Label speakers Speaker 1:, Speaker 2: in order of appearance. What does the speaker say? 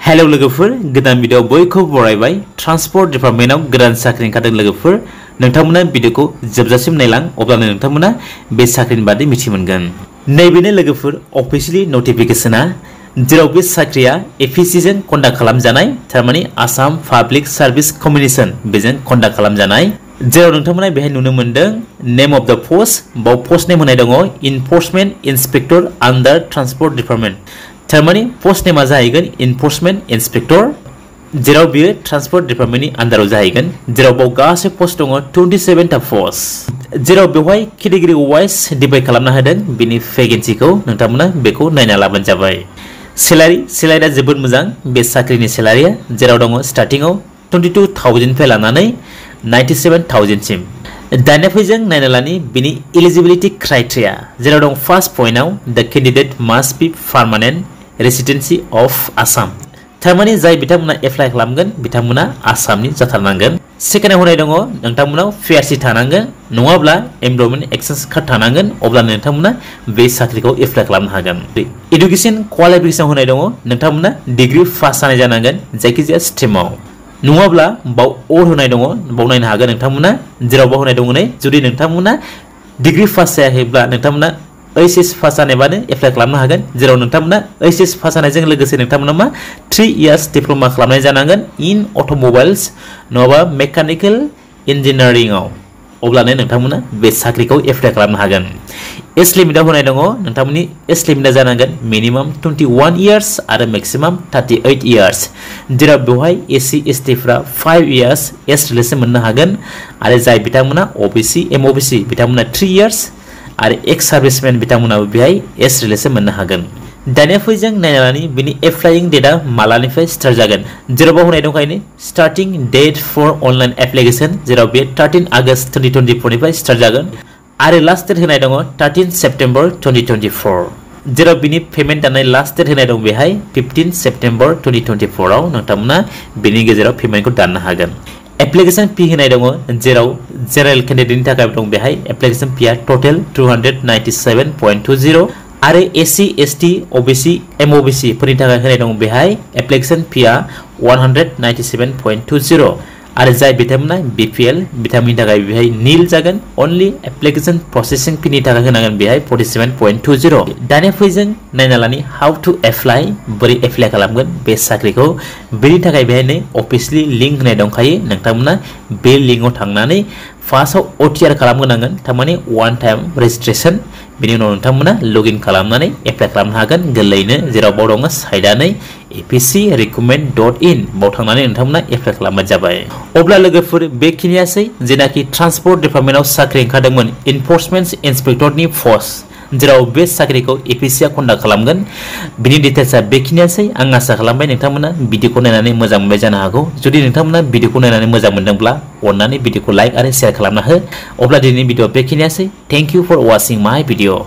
Speaker 1: hello लोगोफोर गोदान video बयखौ बरायबाय transport डिपार्टमेन्टआव गोदान साख्रि ओंखारदों लोगोफोर नोंथांमोना भिडिअखौ जोबजासिम नायलां अब्लानो नोंथांमोना बे साख्रिनि बादै मिथिमोनगोन नैबेनो लोगोफोर अफिशियली नटिफिकेशना जेराव बे साख्रिया एपीएससी जों कन्डाक्ट खालामजानाय थारमाने आसाम पाब्लिक सार्भिस कमिसन बेजों कन्डाक्ट खालामजानाय जेराव नोंथांमोना बेहाय नुनो मोनदों नेम अफ द पोस्ट बाव पोस्ट नेम होनाय दङ इनफोर्समेन्ट इन्सपेक्टर आन्डार ट्रान्सपोर्ट डिपार्टमेन्ट थारमाने पोस्ट नेमा जाहैगोन इनफोर्समेन्ट इन्सपेक्टर जेराव बियो ट्रान्सपोर्ट डिपार्टमेन्टनि आन्डाराव जाहैगोन जेराव बाव गासै पोस्ट दङ 27 टा पोस्ट जेराव बेवहाय केटेगरि वाइज डिभाइड खालामना होदों बिनि भेकेन्सिखौ नोंथांमोना बेखौ नायना लाबानो जाबाय सेलारिया जोबोद मोजां बे साख्रिनि सेलारिया जेराव दङ स्टार्टिंआव 22,000 निफ्राय लानानै 97,000 सिम दानिया फैजों नायना लानि बिनि एलिजिबिलिटी क्राइटेरिया जेराव दं फर्स्ट पॉइंटआव the candidate must be permanent residency of Assam थारमाने जाय बिथांमोना एप्लाइ खालामगोन बिथांमोना आसामनि जाथारनांगोन सेकेन्डआव होनाय दङ नोंथांमोनाव पिआरसी थानांगोन नङाब्ला एमप्लयमेन्ट एक्सचेंज कार्ड थानांगोन अब्ला नोंथांमोना बे साख्रिखौ एप्लाइ खालामनो हागोन एडुकेशन क्वालिफिकेशन होनाय दङ नोंथांमोना डिग्री पास जानाय जानांगोन जायखिजाया स्ट्रीमाव नङाब्ला बाव अर होनाय दङ बाव नायनो हागोन नोंथांमोना जेराव बाव होनाय दङ नै जुदि नोंथांमोना डिग्री पास जायाखैब्ला नोंथांमोना एचएस पास जानायबानो एप्लाइ खालामनो हागोन जेराव नोंथांमोना एचएस पास जानायजों लोगोसे नोंथांमोना मा 3 इयार्स डिप्लोमा खालामनाय जानांगोन इन अटोमोबाइल्स नङाबा मेकानिकल इन्जिनियारिंआव अब्लानो नोंथांमोना बे साख्रिखौ एप्लाइ खालामनो हागोन एज लिमिटआव होनाय दङ नोंथांमोननि एज लिमिटआ जानांगोन मिनिमाम 21 इयार्स आरो मैक्सिमाम 38 इयार्स जेराव बेवहाय एससी एसटी फ्रा 5 इयार्स एज रिलेसन मोननो हागोन आरो जाय बिथांमोना ओबीसी एमओबीसी बिथांमोना 3 इयार्स आरो एक्स सार्भिसमेन बिथांमोनाबो बेहाय एज रिलेसन मोननो हागोन दानिया फैजों नायनानै बिनि एप्लाइंग डेटआ मालानिफ्राय स्टार्ट जागोन जेराव होनाय दंखायो स्टार्टिं डेट फर अनलाइन एप्लिकेशन जेराव बे 13 आगस्ट 2024 निफ्राय स्टार्ट जागोन आरो लास्ट डेट होनाय दङ 13 सेप्टेम्बर 2024 जेराव बिनि पेमेन्ट दाननाय लास्ट डेट होनाय दं बेहाय 15 सेप्टेम्बर 2024 आव नोंथांमोना बिनि गेजेराव पेमेन्टखौ दाननो हागोन एप्लिकेशन फी होनाय दङ जेराव जेनेरेल कैंडिडेटनि थाखाय दं बेहाय एप्लिकेशन फीआ टोटल 297.20 आरो एससी एसटी ओबीसी एमओबीसी फोरनि थाखाय होनाय दं बेहाय एप्लिकेशन फीआ 197.20 आरो जाय बिथांमोना बीपीएल बिथांमोननि थाखाय बेहाय नील जागोन ओनलि एप्लिकेशन प्रोसेसिंग फीनि थाखाय होनांगोन बेहाय 47.20 दानिया फैजों नायना लानि हाउ टू एप्लाइ बोरै एप्लाइ खालामगोन बे साख्रिखौ बेनि थाखाय बेहाय नै अफिशियली लिंक होनाय दंखायो नोंथांमोना बे लिंकआव थांनानै फार्स्टआव ओटीआर खालामगोनांगोन थारमाने वन टाइम रेजिस्ट्रेशन बिनि उनाव नोंथांमोना लगइन खालामनानै एप्लाइ खालामनो हागोन गोरलैनो जेराव बाव दङ साइडआनो apcrecruitment.in बाव थांनानै नोंथांमोना एप्लाइ खालामबानो जाबाय अब्ला लोगोफोर बेखिनियासै जेनाखि ट्रान्सपोर्ट डिपार्टमेन्टआव साख्रि ओंखारदोंमोन इनफोर्समेन्ट इन्सपेक्टरनि पोस्ट जेराव बे साख्रिखौ एपीएससीआ कन्डाक्ट खालामगोन बिनि डिटेल्सआ बेखिनियासै आं आसा खालामबाय नोंथांमोना भिडिअखौ नायनानै मोजां मोनबाय जानो हागौ जुदि नोंथांमोना भिडिअखौ नायनानै मोजां मोनदोंब्ला अन्नानै भिडिअखौ लाइक आरो शेयार खालामना हो अब्ला दिनैनि भिडिअ बेखिनियासै thank you for watching my video